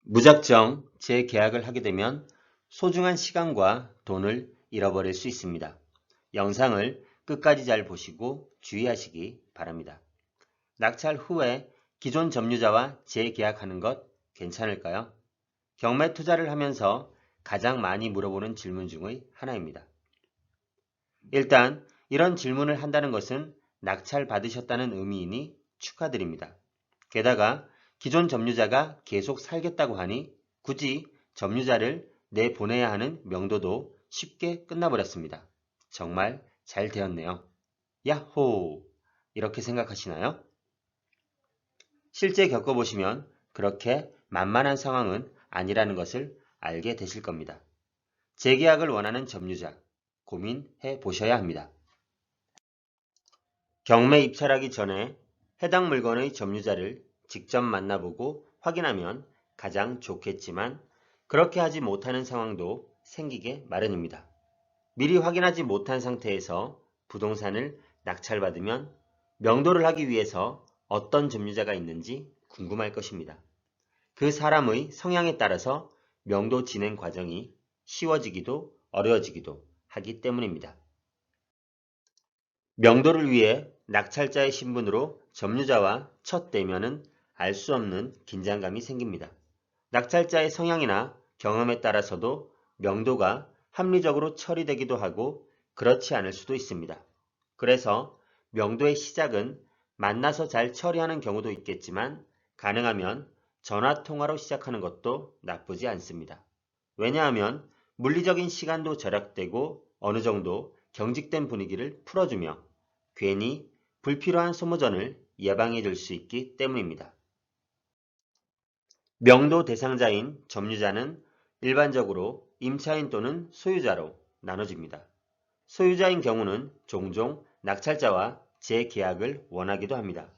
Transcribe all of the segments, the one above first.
무작정 재계약을 하게 되면 소중한 시간과 돈을 잃어버릴 수 있습니다. 영상을 끝까지 잘 보시고 주의하시기 바랍니다. 낙찰 후에 기존 점유자와 재계약하는 것 괜찮을까요? 경매 투자를 하면서 가장 많이 물어보는 질문 중의 하나입니다. 일단 이런 질문을 한다는 것은 낙찰 받으셨다는 의미이니 축하드립니다. 게다가 기존 점유자가 계속 살겠다고 하니 굳이 점유자를 내보내야 하는 명도도 쉽게 끝나버렸습니다. 정말 잘 되었네요. 야호! 이렇게 생각하시나요? 실제 겪어보시면 그렇게 만만한 상황은 아니라는 것을 알게 되실 겁니다. 재계약을 원하는 점유자, 고민해 보셔야 합니다. 경매 입찰하기 전에 해당 물건의 점유자를 직접 만나보고 확인하면 가장 좋겠지만 그렇게 하지 못하는 상황도 생기게 마련입니다. 미리 확인하지 못한 상태에서 부동산을 낙찰받으면 명도를 하기 위해서 어떤 점유자가 있는지 궁금할 것입니다. 그 사람의 성향에 따라서 명도 진행 과정이 쉬워지기도 어려워지기도 하기 때문입니다. 명도를 위해 낙찰자의 신분으로 점유자와 첫 대면은 알 수 없는 긴장감이 생깁니다. 낙찰자의 성향이나 경험에 따라서도 명도가 합리적으로 처리되기도 하고 그렇지 않을 수도 있습니다. 그래서 명도의 시작은 만나서 잘 처리하는 경우도 있겠지만 가능하면 전화통화로 시작하는 것도 나쁘지 않습니다. 왜냐하면 물리적인 시간도 절약되고 어느 정도 경직된 분위기를 풀어주며 괜히 불필요한 소모전을 예방해 줄 수 있기 때문입니다. 명도 대상자인 점유자는 일반적으로 임차인 또는 소유자로 나눠집니다. 소유자인 경우는 종종 낙찰자와 재계약을 원하기도 합니다.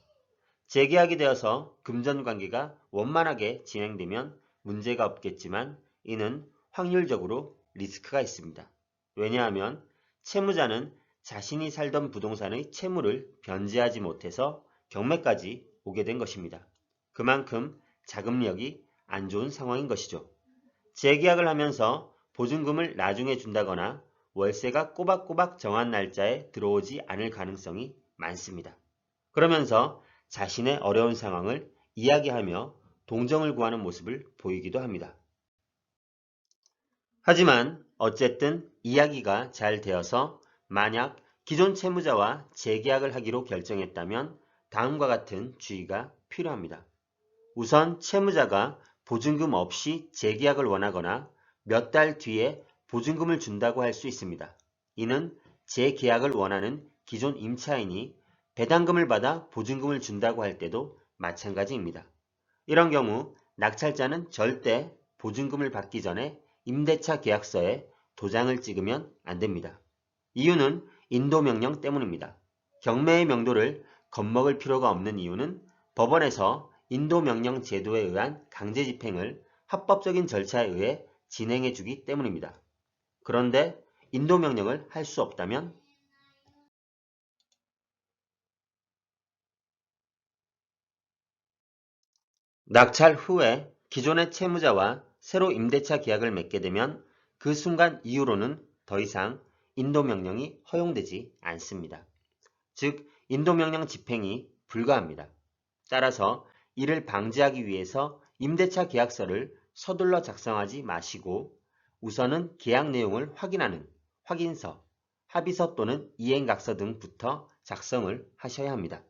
재계약이 되어서 금전관계가 원만하게 진행되면 문제가 없겠지만 이는 확률적으로 리스크가 있습니다. 왜냐하면 채무자는 자신이 살던 부동산의 채무를 변제하지 못해서 경매까지 오게 된 것입니다. 그만큼 자금력이 안 좋은 상황인 것이죠. 재계약을 하면서 보증금을 나중에 준다거나 월세가 꼬박꼬박 정한 날짜에 들어오지 않을 가능성이 많습니다. 그러면서 자신의 어려운 상황을 이야기하며 동정을 구하는 모습을 보이기도 합니다. 하지만 어쨌든 이야기가 잘 되어서 만약 기존 채무자와 재계약을 하기로 결정했다면 다음과 같은 주의가 필요합니다. 우선 채무자가 보증금 없이 재계약을 원하거나 몇 달 뒤에 보증금을 준다고 할 수 있습니다. 이는 재계약을 원하는 기존 임차인이 배당금을 받아 보증금을 준다고 할 때도 마찬가지입니다. 이런 경우 낙찰자는 절대 보증금을 받기 전에 임대차 계약서에 도장을 찍으면 안 됩니다. 이유는 인도명령 때문입니다. 경매의 명도를 겁먹을 필요가 없는 이유는 법원에서 인도명령 제도에 의한 강제집행을 합법적인 절차에 의해 진행해 주기 때문입니다. 그런데 인도명령을 할 수 없다면 낙찰 후에 기존의 채무자와 새로 임대차 계약을 맺게 되면 그 순간 이후로는 더 이상 인도명령이 허용되지 않습니다. 즉, 인도명령 집행이 불가합니다. 따라서 이를 방지하기 위해서 임대차 계약서를 서둘러 작성하지 마시고 우선은 계약 내용을 확인하는 확인서, 합의서 또는 이행각서 등부터 작성을 하셔야 합니다.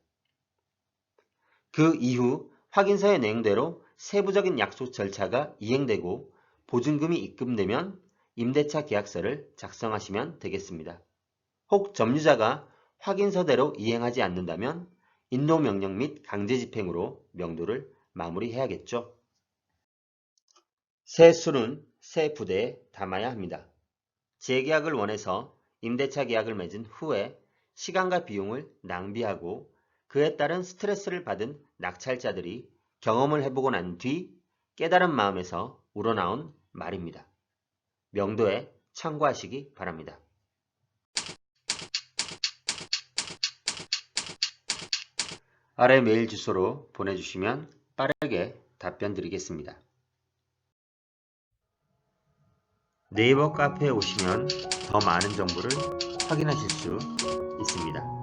그 이후 확인서의 내용대로 세부적인 약속 절차가 이행되고 보증금이 입금되면 임대차 계약서를 작성하시면 되겠습니다. 혹 점유자가 확인서대로 이행하지 않는다면 인도명령 및 강제집행으로 명도를 마무리해야겠죠. 새 술은 새 부대에 담아야 합니다. 재계약을 원해서 임대차 계약을 맺은 후에 시간과 비용을 낭비하고 그에 따른 스트레스를 받은 낙찰자들이 경험을 해보고 난 뒤 깨달은 마음에서 우러나온 말입니다. 명도에 참고하시기 바랍니다. 아래 메일 주소로 보내주시면 빠르게 답변 드리겠습니다. 네이버 카페에 오시면 더 많은 정보를 확인하실 수 있습니다.